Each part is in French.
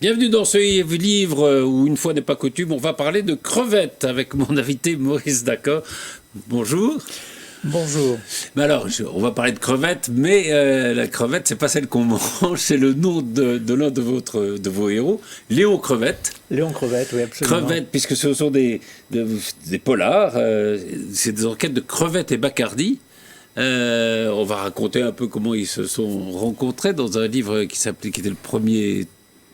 Bienvenue dans ce livre où, une fois n'est pas coutume, on va parler de crevettes avec mon invité Maurice Dacoq. Bonjour. Bonjour. Mais alors, on va parler de crevettes, mais la crevette, c'est pas celle qu'on mange, c'est le nom de l'un de vos héros, Léon Crevette. Léon Crevette, oui, absolument. Crevette, puisque ce sont des polars, c'est des enquêtes de Crevette et Bacardi. On va raconter un peu comment ils se sont rencontrés dans un livre qui était le premier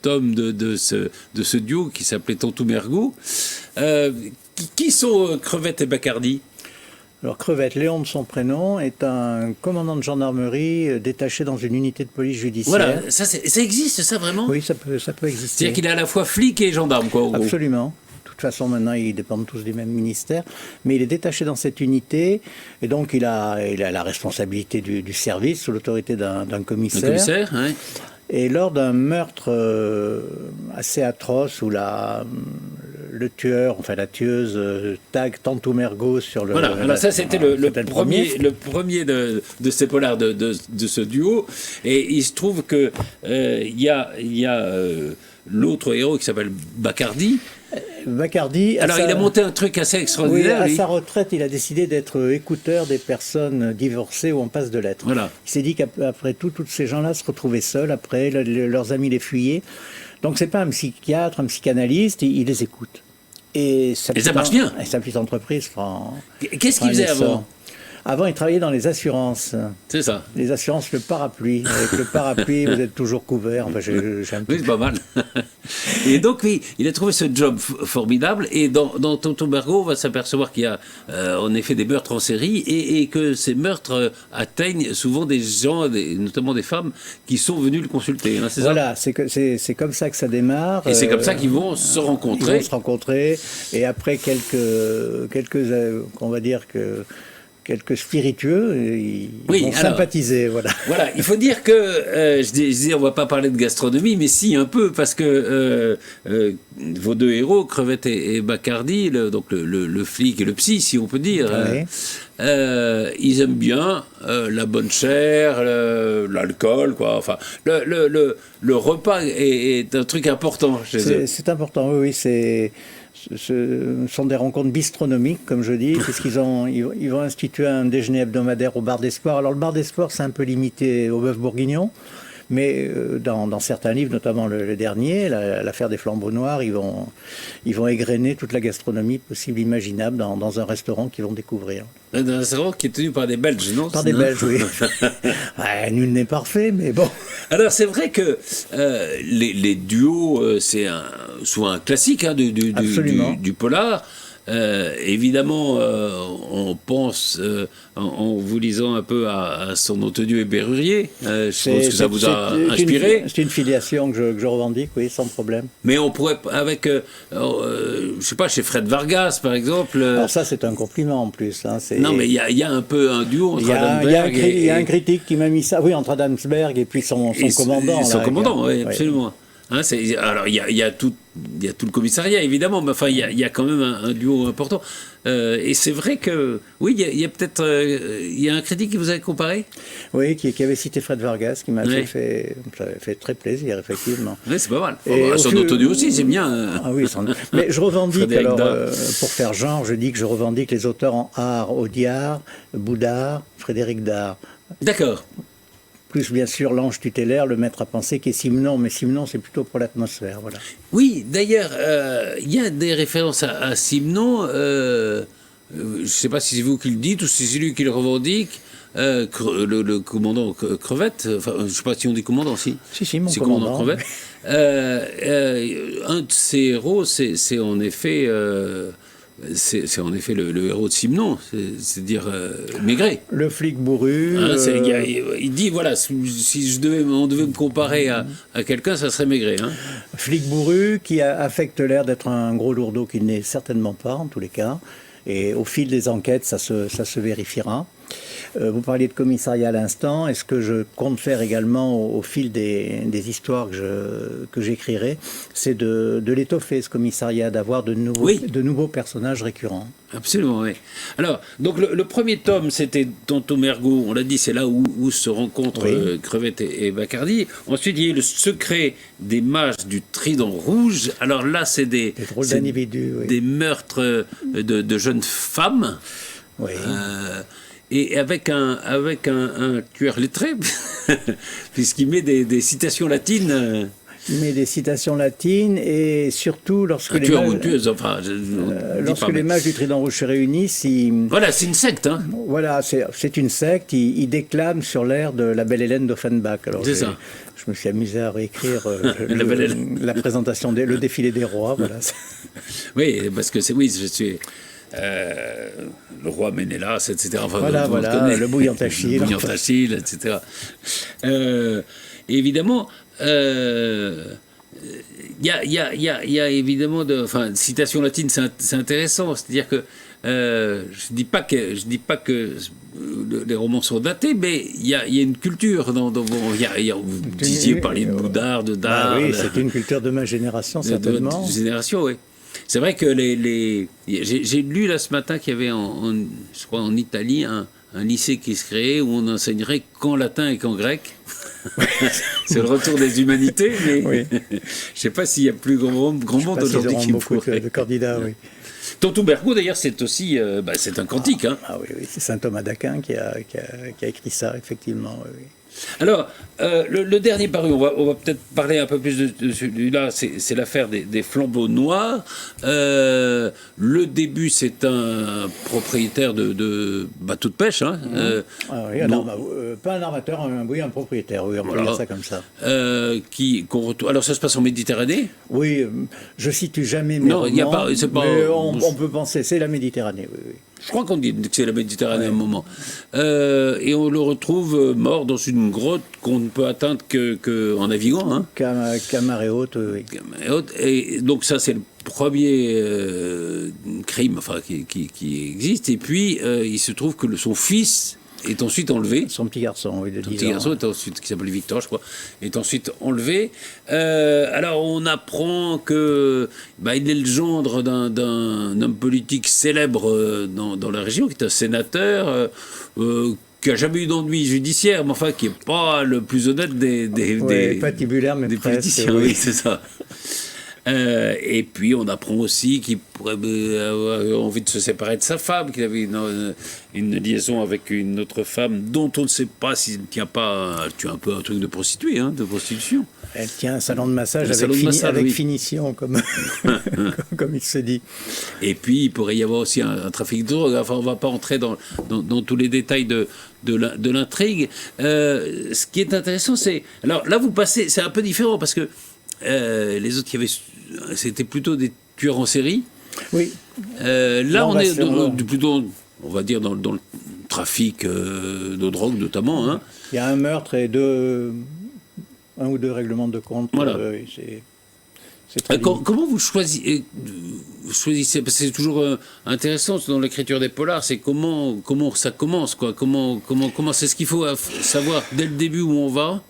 tome de ce duo qui s'appelait Tantou Mergo. Qui sont Crevette et Bacardi? Alors Crevette, Léon de son prénom, est un commandant de gendarmerie détaché dans une unité de police judiciaire. Voilà, ça existe, ça vraiment? Oui, ça peut exister. C'est-à-dire qu'il est à la fois flic et gendarme, quoi, en gros. Absolument. De toute façon, maintenant, ils dépendent tous du même ministère. Mais il est détaché dans cette unité, et donc il a la responsabilité du service, sous l'autorité d'un commissaire. Un commissaire, oui. Et lors d'un meurtre assez atroce où le tueur, enfin la tueuse, tag Tantou Mergo sur le... Voilà, alors ça c'était le premier de ces polars de ce duo. Et il se trouve que il y a l'autre héros qui s'appelle Bacardi. Bacardi... Alors il a monté un truc assez extraordinaire. Oui, à sa retraite, il a décidé d'être écouteur des personnes divorcées ou en passe de l'être. Voilà. Il s'est dit qu'après tout, tous ces gens-là se retrouvaient seuls, après, leurs amis les fuyaient. Donc c'est pas un psychiatre, un psychanalyste, il les écoute. Et ça marche bien. Et sa petite entreprise prend... Qu'est-ce qu'il faisait avant ? Avant, il travaillait dans les assurances. C'est ça. Les assurances, le parapluie. Avec le parapluie, vous êtes toujours couvert. Enfin, j'ai un oui, c'est pas mal. Et donc, oui, il a trouvé ce job formidable. Et dans Tantou Mergo, on va s'apercevoir qu'il y a en effet des meurtres en série et que ces meurtres atteignent souvent des gens, notamment des femmes, qui sont venus le consulter. Hein, c'est voilà, ça c'est comme ça que ça démarre. Et c'est comme ça qu'ils vont se rencontrer. Ils vont se rencontrer. Et après quelques on va dire que... quelques spiritueux, ils vont sympathiser, voilà. Voilà, il faut dire que, je dis, on va pas parler de gastronomie, mais si, un peu, parce que vos deux héros, Crevette et Bacardi, donc le flic et le psy, si on peut dire, oui. Ils aiment bien la bonne chair, l'alcool, quoi. Enfin, le repas est un truc important chez eux. C'est important, oui, ce sont des rencontres bistronomiques, comme je dis, puisqu'ils vont instituer un déjeuner hebdomadaire au bar des sports. Alors le bar des sports, c'est un peu limité au bœuf bourguignon, mais dans certains livres, notamment le dernier, l'affaire des flambeaux noirs, ils vont égrener toute la gastronomie possible, imaginable, dans un restaurant qu'ils vont découvrir. Un restaurant qui est tenu par des Belges, non? Par des Belges, oui. Ouais, nul n'est parfait, mais bon. Alors c'est vrai que les duos, c'est souvent un classique hein, du polar. Évidemment, on pense, en vous lisant un peu à son Antonio et Berrurier, je pense que ça vous a inspiré. C'est une filiation que je revendique, oui, sans problème. Mais on pourrait, avec, je sais pas, chez Fred Vargas, par exemple... Alors ça, c'est un compliment, en plus. Hein, non, mais il y a un peu un duo entre Adamsberg Il y a un critique qui m'a mis ça, oui, entre Adamsberg et puis son commandant. Son commandant, oui, absolument. Hein, alors, il y a tout le commissariat, évidemment, mais enfin, il y a quand même un duo important. Et c'est vrai que, oui, il y a peut-être... il y a un critique qui vous avait comparé? Oui, qui avait cité Fred Vargas, qui m'a fait très plaisir, effectivement. Oui, c'est pas mal. Son Antonio aussi, c'est bien. Ah oui, mais je revendique, alors, pour faire genre, je dis que je revendique les auteurs en art, Audiard, Boudard, Frédéric Dard. D'accord. Plus bien sûr l'ange tutélaire, le maître à penser qui est Simenon, mais Simenon c'est plutôt pour l'atmosphère, voilà. Oui, d'ailleurs, il y a des références à Simenon, je ne sais pas si c'est vous qui le dites ou si c'est lui qui le revendique, le commandant Crevette, enfin je ne sais pas si on dit commandant, si. Si, mon commandant. Crevette. Un de ses héros, c'est en effet... c'est en effet le héros de Simenon, c'est-à-dire Maigret. Le flic bourru. Hein, il dit, voilà, si on devait me comparer à quelqu'un, ça serait Maigret. Hein. Flic bourru qui affecte l'air d'être un gros lourdeau qu'il n'est certainement pas, en tous les cas. Et au fil des enquêtes, ça se vérifiera. Vous parliez de commissariat à l'instant, et ce que je compte faire également au fil des histoires que j'écrirai, c'est de l'étoffer, ce commissariat, d'avoir de nouveaux personnages récurrents. Absolument, oui. Alors, donc le premier tome, c'était Tonton Mergo, on l'a dit, c'est là où se rencontrent Crevette et Bacardi. Ensuite, il y a eu le secret des mages du Trident Rouge. Alors là, c'est des drôles d'individus, des meurtres de jeunes femmes. Oui. Et avec un tueur lettré, puisqu'il met des citations latines. Il met des citations latines et surtout lorsque les mages du Trident Rouge se réunissent, voilà, c'est une secte. Hein. Voilà, c'est une secte. Ils déclament sur l'air de La Belle Hélène d'Offenbach. C'est ça. Je me suis amusé à réécrire la présentation, le défilé des rois. Voilà. Oui, parce que je suis. Le roi Ménélas, etc. Enfin, voilà, le bouillant Achille. Le bouillant Achille, etc. Évidemment, il y a évidemment citation latine, c'est intéressant. C'est-à-dire que je dis pas que les romans sont datés, mais il y a une culture. Vous disiez, parliez de Boudard, de Dard. Oui, c'est une culture de ma génération, certainement. De génération, oui. C'est vrai que j'ai lu là ce matin qu'il y avait je crois en Italie un lycée qui se créait où on enseignerait qu'en latin et qu'en grec. C'est le retour des humanités, mais je ne sais pas s'il y a plus grand monde aujourd'hui qui pourrait. De candidats, oui. Tonton Bergo, d'ailleurs, c'est aussi c'est un cantique. Oui, c'est saint Thomas d'Aquin qui a écrit ça, effectivement. Oui. Alors, le dernier paru, on va peut-être parler un peu plus de celui-là, c'est l'affaire des flambeaux noirs. Le début, c'est un propriétaire de bateau de pêche. Hein, pas un armateur, un propriétaire, oui, on peut dire ça comme ça. Alors, ça se passe en Méditerranée ? Oui, je situe jamais mes romans, mais on peut penser, c'est la Méditerranée, oui. Je crois qu'on dit que c'est la Méditerranée à un moment. Et on le retrouve mort dans une grotte qu'on ne peut atteindre qu'en naviguant. Hein. Qu'à marée haute, oui. Et donc ça, c'est le premier crime qui existe. Et puis, il se trouve que son fils est ensuite enlevé. Son petit garçon, oui, de 10 ans. Son petit garçon, qui s'appelle Victor, je crois, est ensuite enlevé. Alors, on apprend que il est le gendre d'un homme politique célèbre dans la région, qui est un sénateur, qui n'a jamais eu d'ennui judiciaire, mais enfin, qui n'est pas le plus honnête des patibulaire, mais des presque, politiciens. Oui, c'est ça. Et puis on apprend aussi qu'il pourrait avoir envie de se séparer de sa femme, qu'il avait une liaison avec une autre femme dont on ne sait pas s'il ne tient pas un peu un truc de prostituée, de prostitution. Elle tient un salon de massage avec finition, comme il se dit. Et puis il pourrait y avoir aussi un trafic de drogue. Enfin, on ne va pas entrer dans tous les détails de l'intrigue. Ce qui est intéressant, c'est... Alors là, vous passez... C'est un peu différent parce que les autres c'était plutôt des tueurs en série. Oui. Là, on est plutôt, on va dire, dans le trafic de drogue, notamment. Hein. Il y a un meurtre et un ou deux règlements de compte. Voilà. C'est très comment vous choisissez parce que c'est toujours intéressant dans l'écriture des polars, c'est comment ça commence, quoi. Comment c'est ce qu'il faut savoir dès le début où on va.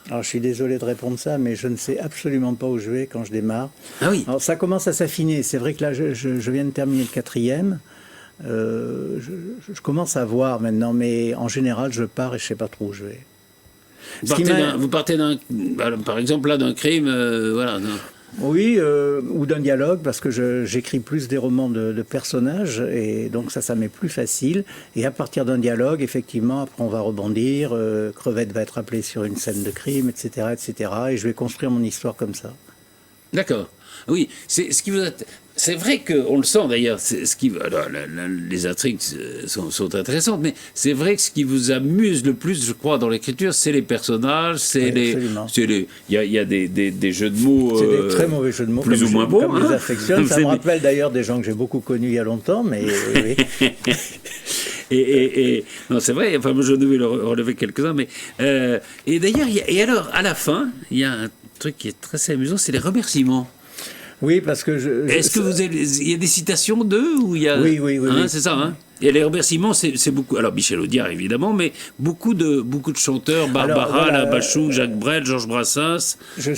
Alors, je suis désolé de répondre ça, mais je ne sais absolument pas où je vais quand je démarre. Ah oui. Alors, ça commence à s'affiner. C'est vrai que là, je viens de terminer le 4e. Je commence à voir maintenant, mais en général, je pars et je ne sais pas trop où je vais. Vous partez par exemple, là, d'un crime, voilà. Oui, ou d'un dialogue, parce que j'écris plus des romans de personnages, et donc ça m'est plus facile. Et à partir d'un dialogue, effectivement, après on va rebondir, Crevette va être appelée sur une scène de crime, etc., etc., et je vais construire mon histoire comme ça. D'accord. Oui, c'est vrai qu'on le sent d'ailleurs. Les intrigues sont intéressantes, mais c'est vrai que ce qui vous amuse le plus, je crois, dans l'écriture, c'est les personnages, il y a des jeux de mots. C'est des très mauvais jeux de mots, plus ou moins bons. Comme je les affectionne. Ça me rappelle d'ailleurs des gens que j'ai beaucoup connus il y a longtemps, mais oui. Et non, c'est vrai. Enfin, moi, je devais relever quelques-uns, mais et d'ailleurs, alors à la fin, il y a un truc qui est très amusant, c'est les remerciements. Oui, parce que Est-ce que il y a des citations d'eux ou il y a... Oui, oui, hein, c'est ça, hein. Et les remerciements, c'est beaucoup. Alors Michel Audiard, évidemment, mais beaucoup de chanteurs, Barbara, Alors, voilà, Labachou, Jacques Brel, Georges Brassens, je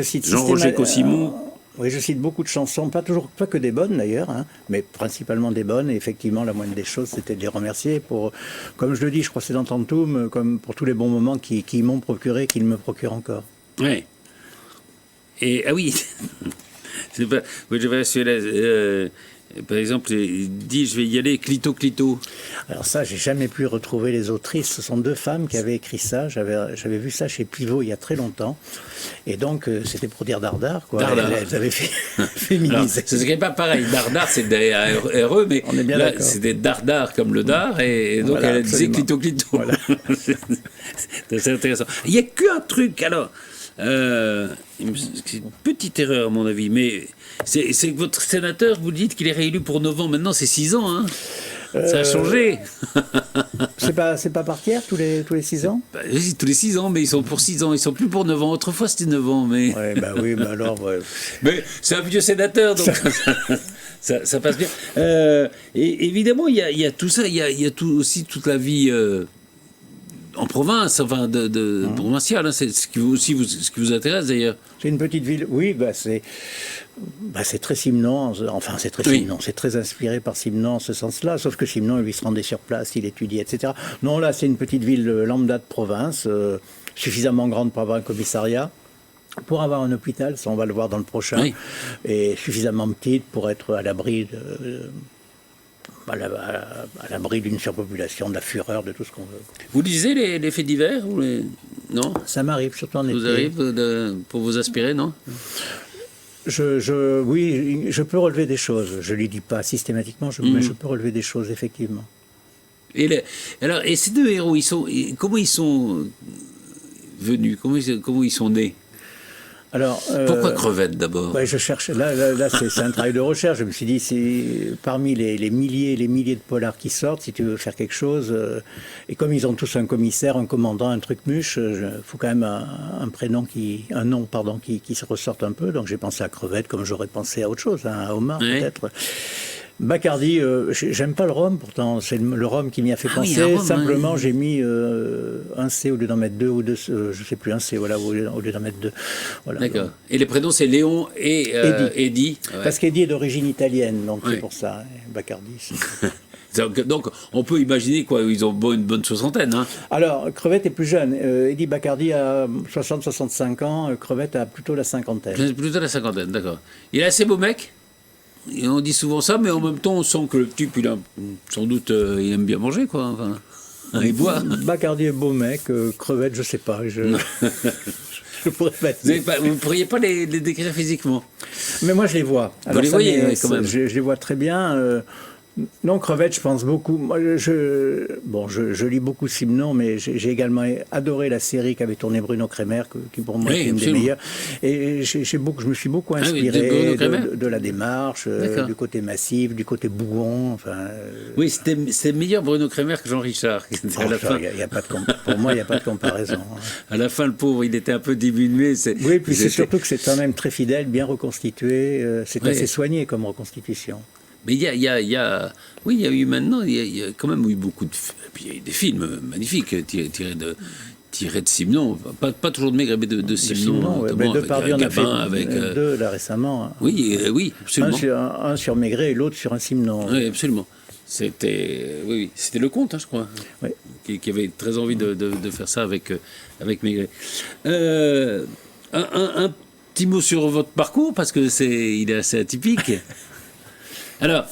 cite Jean-Roger Cossimon. Oui, je cite beaucoup de chansons, pas que des bonnes d'ailleurs, hein, mais principalement des bonnes. Et effectivement, la moindre des choses, c'était de les remercier pour, comme je le dis, je crois que c'est dans Tantoum, comme pour tous les bons moments qui m'ont procuré, qu'ils me procurent encore. Oui. Et ah oui, c'est pas. Oui, je vais par exemple, il dit je vais y aller Clito. Alors ça, j'ai jamais pu retrouver les autrices. Ce sont deux femmes qui avaient écrit ça. J'avais vu ça chez Pivot il y a très longtemps. Et donc, c'était pour dire Dardar, quoi. Dardar. Elles avaient féminisé. Ce serait pas pareil. Dardar, c'est des RE, mais on est bien là, d'accord. c'est des Dardar comme le dard. Et donc, Voilà, elle disait Clito. Voilà. C'est intéressant. Il n'y a qu'un truc, alors. C'est une petite erreur à mon avis, mais c'est que votre sénateur, vous dites qu'il est réélu pour 9 ans. Maintenant, c'est 6 ans. Hein. Ça a changé. C'est pas par tiers tous les 6 ans? Oui, tous les 6 ans, mais ils sont pour 6 ans. Ils sont plus pour 9 ans. Autrefois, c'était 9 ans. Mais... Ouais, bah oui, bah alors. Ouais. Mais c'est un vieux sénateur, donc ça passe bien. Et évidemment, il y a tout ça. Il y a aussi toute la vie. En province, enfin provinciale, hein, c'est ce qui vous intéresse d'ailleurs. C'est une petite ville, oui, c'est très Simenon, enfin c'est très Simenon, c'est très inspiré par Simenon en ce sens-là, sauf que Simenon, lui, se rendait sur place, il étudiait, etc. Non, là, c'est une petite ville lambda de province, suffisamment grande pour avoir un commissariat, pour avoir un hôpital, ça on va le voir dans le prochain, oui. Et suffisamment petite pour être à l'abri à l'abri d'une surpopulation, de la fureur, de tout ce qu'on veut. Vous lisez les faits divers ou non? Ça m'arrive, surtout en été. Vous arrive pour vous inspirer, non? Oui, je peux relever des choses. Je ne les dis pas systématiquement, mais je peux relever des choses, effectivement. Et ces deux héros, comment ils sont venus? Comment ils sont nés? Alors, pourquoi Crevette d'abord? Je cherche. Là c'est un travail de recherche. Je me suis dit, c'est parmi les milliers de polars qui sortent, si tu veux faire quelque chose, et comme ils ont tous un commissaire, un commandant, un truc-muche, il faut quand même un nom qui se ressorte un peu. Donc j'ai pensé à Crevette, comme j'aurais pensé à autre chose, à Homard peut-être. Bacardi, j'aime pas le rhum, pourtant c'est le rhum qui m'y a fait penser. Rhum, simplement, j'ai mis un C au lieu d'en mettre 2 ou 2, je sais plus, un C, voilà, au lieu d'en mettre 2. Voilà, d'accord. Donc. Et les prénoms, c'est Léon et Eddie. Ouais. Parce qu'Eddie est d'origine italienne, donc c'est pour ça. Bacardi. Donc, on peut imaginer ils ont une bonne soixantaine. Hein. Alors, Crevette est plus jeune. Eddie Bacardi a 60-65 ans. Crevette a plutôt la cinquantaine. Plutôt la cinquantaine, d'accord. Il est assez beau mec. Et on dit souvent ça, mais en même temps, on sent que le type, sans doute, il aime bien manger, quoi. Enfin, il boit. Bacardi est beau mec. Crevette, je sais pas. Je pourrais pas dire. Vous ne pourriez pas les décrire physiquement? Mais moi, je les vois. Alors, vous les voyez, quand même. Je les vois très bien. Non, Crevette, je pense beaucoup. Moi, je lis beaucoup Simenon, mais j'ai également adoré la série qu'avait tournée Bruno Kremer, qui pour moi est une des meilleures. Et je me suis beaucoup inspiré de la démarche, du côté massif, du côté bougon. Enfin, oui, c'était meilleur Bruno Kremer que Jean Richard. Pour moi, il n'y a pas de comparaison. À la fin, le pauvre, il était un peu diminué. Oui, puis c'est surtout que c'est quand même très fidèle, bien reconstitué. C'est assez soigné comme reconstitution. Mais il y a eu maintenant, il y a quand même eu beaucoup de... Puis il y a eu des films magnifiques tirés de Simenon, pas toujours de Maigret, mais de Simenon, notamment avec Gabin, avec... deux, là, récemment. Oui, absolument. Un sur Maigret et l'autre sur un Simenon. Oui, absolument. C'était Lecomte, hein, je crois, qui avait très envie de faire ça avec Maigret. Un petit mot sur votre parcours, parce que il est assez atypique. Alors,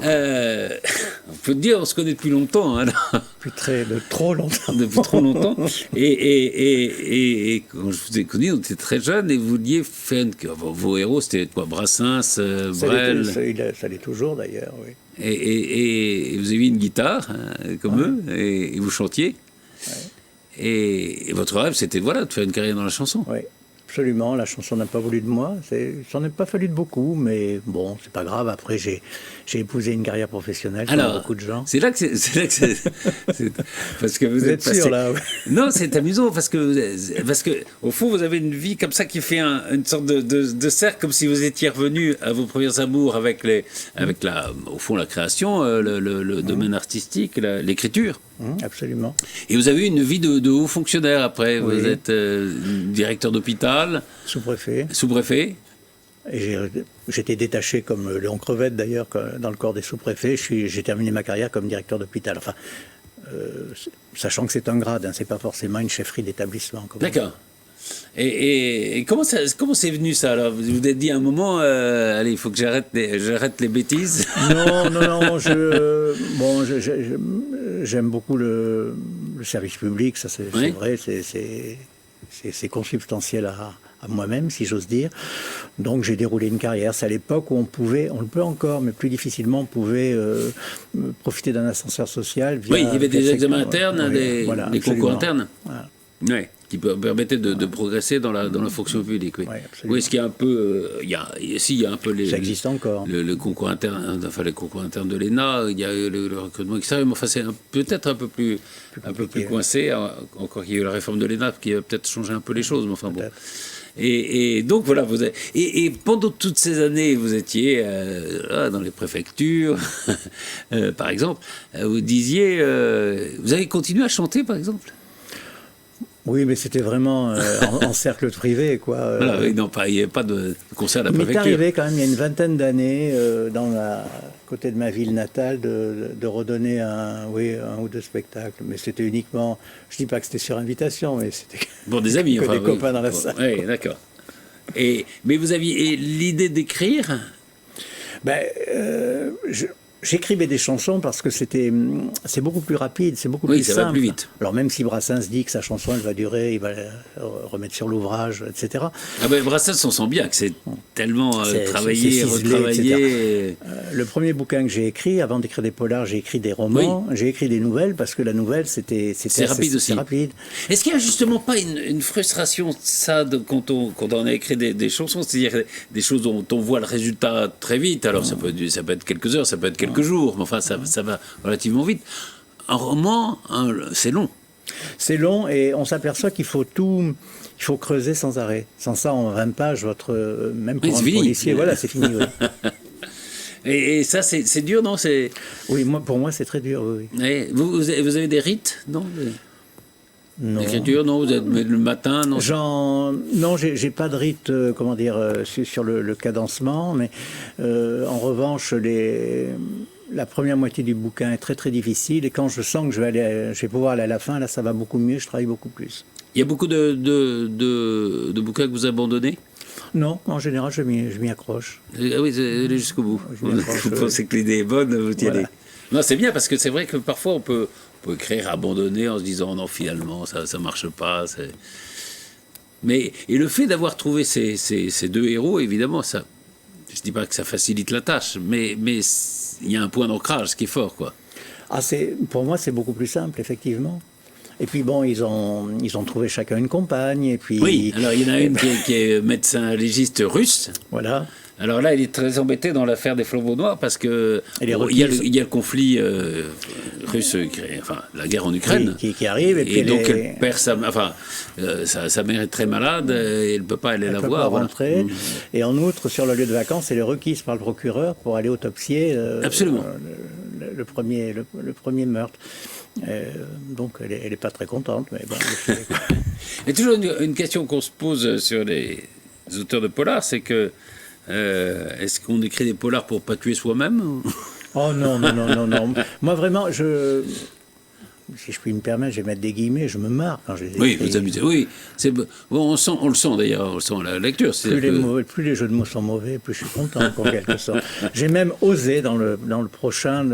on peut dire, on se connaît depuis longtemps. Hein, depuis trop longtemps. Depuis trop longtemps. Et quand je vous ai connu, on était très jeunes et vous vouliez faire vos héros, c'était quoi? Brassens, Brel. Ça l'est toujours d'ailleurs, oui. Et vous aviez une guitare, hein, comme eux, et vous chantiez. Ouais. Et votre rêve, c'était de faire une carrière dans la chanson. Oui. Absolument, la chanson n'a pas voulu de moi. Ça n'a pas fallu de beaucoup, mais bon, c'est pas grave. Après, j'ai épousé une carrière professionnelle, comme beaucoup de gens. C'est là que parce que vous êtes sûr, là. Ouais. Non, c'est amusant parce que au fond, vous avez une vie comme ça qui fait une sorte de cercle, comme si vous étiez revenu à vos premiers amours avec au fond, la création, le domaine artistique, l'écriture. Absolument. Et vous avez eu une vie de haut fonctionnaire après. Oui. Vous êtes directeur d'hôpital. Sous-préfet. Sous-préfet. Et j'étais détaché comme Léon Crevette d'ailleurs dans le corps des sous-préfets. J'ai terminé ma carrière comme directeur d'hôpital. Enfin, sachant que c'est un grade, hein, c'est pas forcément une chefferie d'établissement. D'accord. Et comment c'est venu ça alors? Vous vous êtes dit à un moment, allez, il faut que j'arrête les bêtises. Non. J'aime beaucoup le service public, ça c'est vrai, c'est consubstantiel à moi-même, si j'ose dire. Donc j'ai déroulé une carrière. C'est à l'époque où on le peut encore, mais plus difficilement, on pouvait profiter d'un ascenseur social. Oui, il y avait des examens internes, des concours internes. Voilà. Oui, qui permettaient de progresser dans la fonction publique. Oui, oui, ce qui est un peu... il y a un peu ça existe encore. Le concours interne, enfin les concours internes de l'ENA, il y a le recrutement extérieur, mais enfin c'est peut-être un peu plus coincé, encore qu'il y a eu la réforme de l'ENA qui a peut-être changé un peu les choses, mais enfin bon. Et donc voilà, et pendant toutes ces années, vous étiez dans les préfectures, par exemple, vous disiez, vous avez continué à chanter, par exemple? Oui, mais c'était vraiment en cercle privé, quoi. Voilà, il n'y avait pas de concert à la préfecture. Il m'est arrivé quand même, il y a une vingtaine d'années, côté de ma ville natale, de redonner un ou deux spectacles. Mais c'était uniquement, je ne dis pas que c'était sur invitation, mais c'était bon, des amis, des copains dans la salle. Oui, d'accord. Mais vous aviez l'idée d'écrire? J'écrivais des chansons parce que c'est beaucoup plus rapide, c'est beaucoup plus simple. Ça va plus vite. Alors même si Brassens dit que sa chanson elle va durer, il va la remettre sur l'ouvrage, etc. Ah ben Brassens, on sent bien que c'est tellement travaillé, retravaillé. Le premier bouquin que j'ai écrit, avant d'écrire des polars, j'ai écrit des romans, j'ai écrit des nouvelles parce que la nouvelle c'était rapide aussi. Rapide. Est-ce qu'il n'y a justement pas une frustration ça quand on a écrit des chansons, c'est-à-dire des choses dont on voit le résultat très vite. Alors ça peut être quelques heures, ça peut être quelques jours, mais enfin ça va relativement vite. Un roman, c'est long. C'est long et on s'aperçoit qu'il faut creuser sans arrêt. Sans ça, en 20 pages, même pour un policier, voilà, c'est fini. Oui. Et ça, c'est dur, non? Oui, pour moi, c'est très dur, oui. Et vous avez des rites, non? Non. L'écriture, non? Vous êtes le matin, non? Non, j'ai pas de rite, sur le cadencement, mais en revanche, la première moitié du bouquin est très très difficile, et quand je sens que je vais pouvoir aller à la fin, là, ça va beaucoup mieux, je travaille beaucoup plus. Il y a beaucoup de bouquins que vous abandonnez? Non, en général, je m'y accroche. Ah oui, allez jusqu'au bout. Vous pensez que l'idée est bonne, vous y allez. Non, c'est bien, parce que c'est vrai que parfois on peut écrire abandonner en se disant non, finalement ça marche pas. Et le fait d'avoir trouvé ces deux héros, évidemment, ça, je dis pas que ça facilite la tâche, mais il y a un point d'ancrage qui est fort, quoi. Pour moi, c'est beaucoup plus simple, effectivement. Et puis bon, ils ont trouvé chacun une compagne, et puis... Oui, alors il y en a une qui est médecin légiste russe. Voilà. Alors là, il est très embêté dans l'affaire des flambeaux noirs parce que il y a le conflit russe, enfin la guerre en Ukraine, qui arrive, et donc elle perd sa mère est très malade et elle ne peut pas aller la voir. Pas rentrer. Et en outre, sur le lieu de vacances, elle est requise par le procureur pour aller autopsier. Absolument. Le premier meurtre. Donc elle n'est pas très contente, mais bon. Il y a toujours une question qu'on se pose sur les auteurs de polars, c'est que est-ce qu'on écrit des polars pour pas tuer soi-même? Oh non. Moi vraiment, si je puis me permettre, je vais mettre des guillemets, je me marre quand je les écris. Oui, vous amusez. Oui, on le sent d'ailleurs, on le sent à la lecture. Plus les jeux de mots sont mauvais, plus je suis content, en quelque sorte. J'ai même osé dans le prochain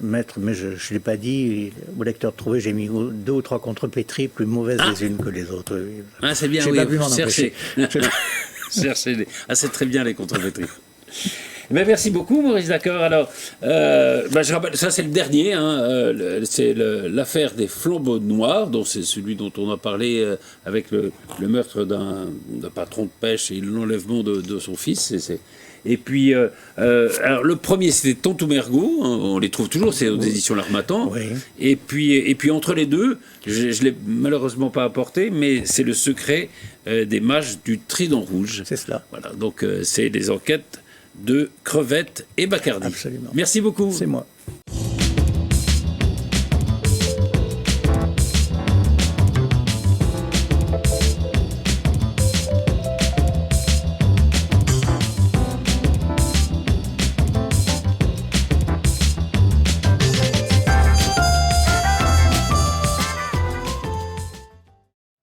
mettre, mais je ne l'ai pas dit, au lecteur de trouver, j'ai mis 2 ou 3 contrepétries plus mauvaises les unes que les autres. Ah, c'est bien, j'ai pas pu m'en empêcher. Cherchez c'est très bien les contrepétries. Merci beaucoup, Maurice D'accord. Alors, je rappelle, ça c'est le dernier, c'est l'affaire des flambeaux noirs, dont c'est celui dont on a parlé avec le meurtre d'un patron de pêche et l'enlèvement de son fils. Et puis, alors le premier, c'était Tontou-Mergo, on les trouve toujours, c'est aux éditions L'Harmattan. Oui. Et puis entre les deux, je ne l'ai malheureusement pas apporté, mais c'est le secret des mages du Trident Rouge. C'est cela. Voilà, donc c'est les enquêtes de Crevette et Bacardi. Absolument. Merci beaucoup. C'est moi.